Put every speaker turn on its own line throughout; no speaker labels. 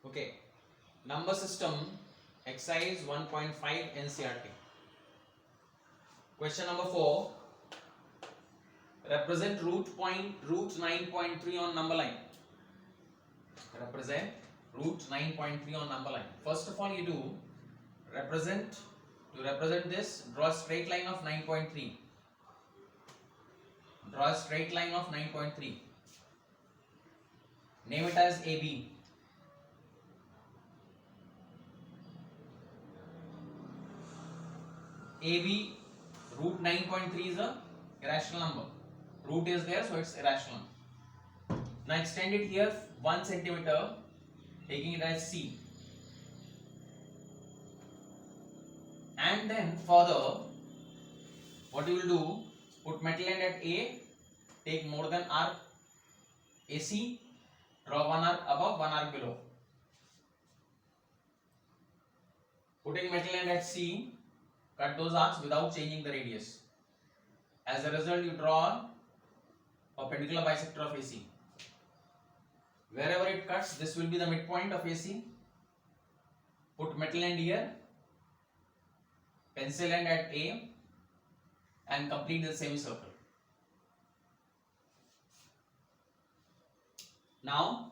Okay, number system exercise 1.5 NCERT. Question number 4. Represent root 9.3 on number line. Represent root 9.3 on number line. First of all, you do represent to represent this, draw a straight line of 9.3. Draw a straight line of 9.3. Name it as AB. AB root 9.3 is a irrational number. Root is there, so it's irrational. Now extend it here 1 centimeter, taking it as C. And then further, what you will do, put metal end at A, take more than arc AC, draw one arc above, one arc below. Putting metal end at C, cut those arcs without changing the radius. As a result, you draw a perpendicular bisector of AC. Wherever it cuts, this will be the midpoint of AC. Put metal end here, pencil end at A, and complete the semicircle. Now,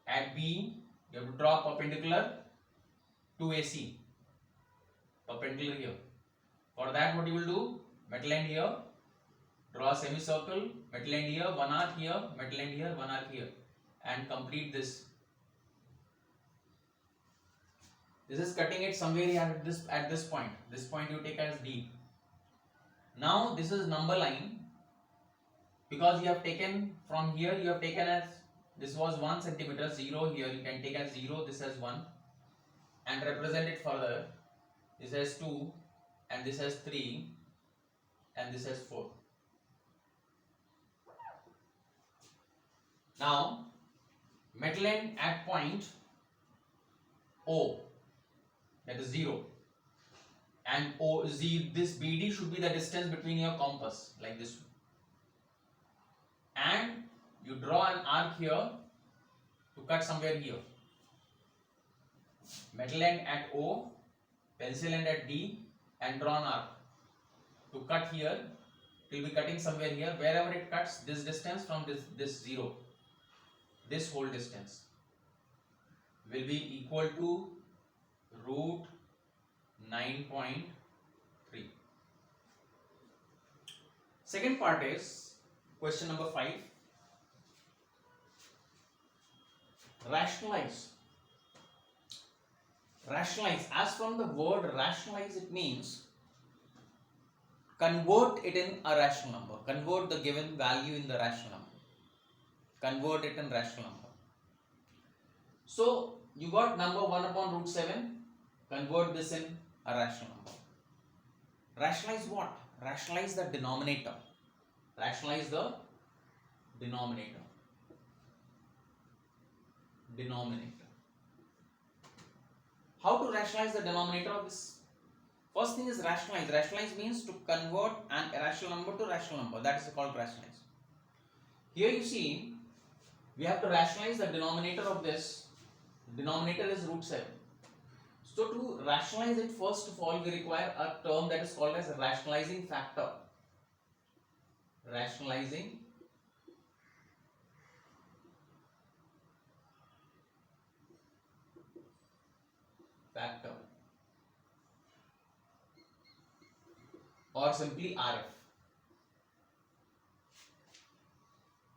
at B, you have to draw perpendicular to AC. Perpendicular here. For that, what you will do? Metal end here, draw a semicircle, metal end here, one arc here, metal end here, one arc here, and complete this. This is cutting it somewhere here at this point. This point you take as D. Now this is number line, because you have taken from here, you have taken as this was 1 centimeter, 0 here, you can take as 0, this as 1, and represent it further. This as 2, and this as 3, and this as 4. Now metal end at point O, that is 0, and this BD should be the distance between your compass, like this, and you draw an arc here to cut somewhere here. Metal end at O, pencil end at D, and draw an arc to cut here. It will be cutting somewhere here. Wherever it cuts, this distance from this 0, this whole distance will be equal to root 9.3. Second part is question number 5. Rationalize. Rationalize. As from the word rationalize, it means convert it in a rational number. Convert the given value in the rational number. Convert it in rational number. So you got number 1 upon root 7. Convert this in a rational number. Rationalize what? Rationalize the denominator. Rationalize the denominator. Denominator. How to rationalize the denominator of this? First thing is rationalize. Rationalize means to convert an irrational number to rational number. That is called rationalize. Here you see, we have to rationalize the denominator of this. The denominator is root 7. So to rationalize it, first of all, we require a term that is called as rationalizing factor. Rationalizing factor, or simply RF.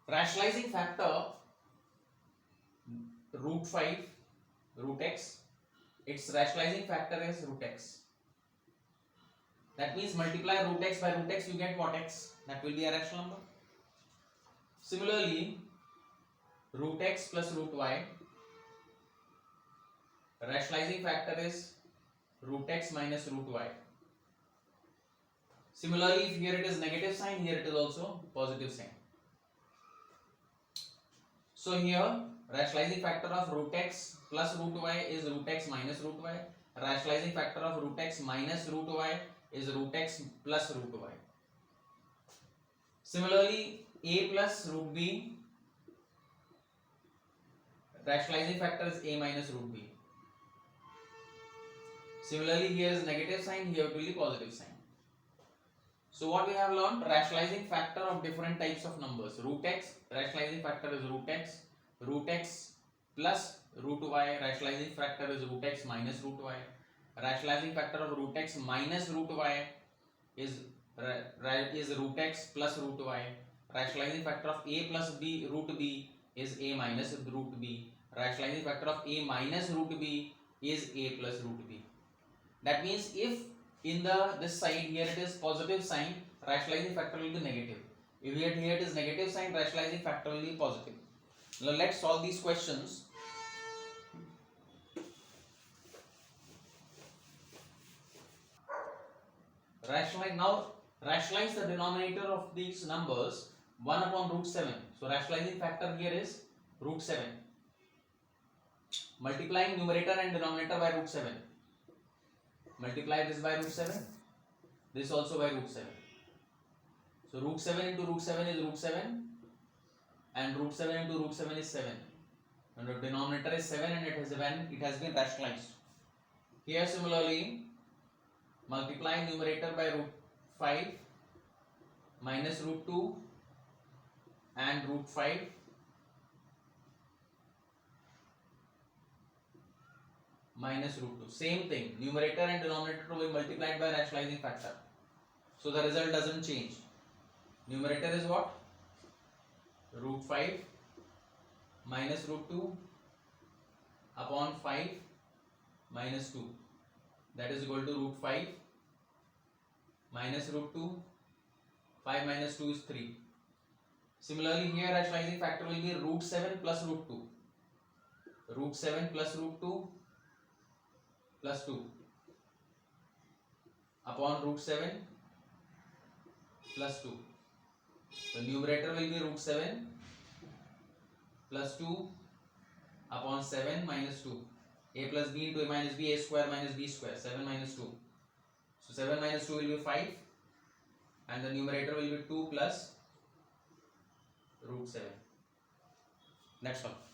Rationalizing factor root 5 root x, its rationalizing factor is root x. That means multiply root x by root x, you get what? X. That will be a rational number. Similarly, root x plus root y, rationalizing factor is root x minus root y. Similarly, if here it is negative sign, here it is also positive sign. So here rationalizing factor of root x plus root y is root x minus root y. Rationalizing factor of root x minus root y is root x plus root y. Similarly, a plus root b, rationalizing factor is a minus root b. Similarly, here is negative sign, here will be positive sign. So what we have learned, rationalizing factor of different types of numbers. Root x, rationalizing factor is root x plus root y, rationalizing factor is root x minus root y. Rationalizing factor of root x minus root y is root x plus root y. Rationalizing factor of a plus b root b is a minus root b. Rationalizing factor of a minus root b is a plus root b. That means if in this side here it is positive sign, rationalizing factor will be negative. If here it is negative sign, rationalizing factor will be positive. Now let's solve these questions. Rationalize the denominator of these numbers 1 upon root 7. So rationalizing factor here is root 7. Multiplying numerator and denominator by root 7. Multiply this by root 7. This also by root 7. So root 7 into root 7 is root 7. And root 7 into root 7 is 7. And the denominator is 7 and it has been rationalized. Here similarly, multiply numerator by root 5 minus root 2 and root 5 minus root 2. Same thing, numerator and denominator will be multiplied by rationalizing factor. So the result doesn't change. Numerator is what? Root 5 minus root 2 upon 5 minus 2. That is equal to root 5 minus root 2. 5 minus 2 is 3. Similarly, here rationalizing factor will be root 7 plus root 2. Root 7 plus root 2 plus 2 upon root 7 plus 2. The numerator will be root 7 plus 2 upon 7 minus 2. A plus b into a minus b, a square minus b square, 7 minus 2. So 7 minus 2 will be 5 and the numerator will be 2 plus root 7. That's all.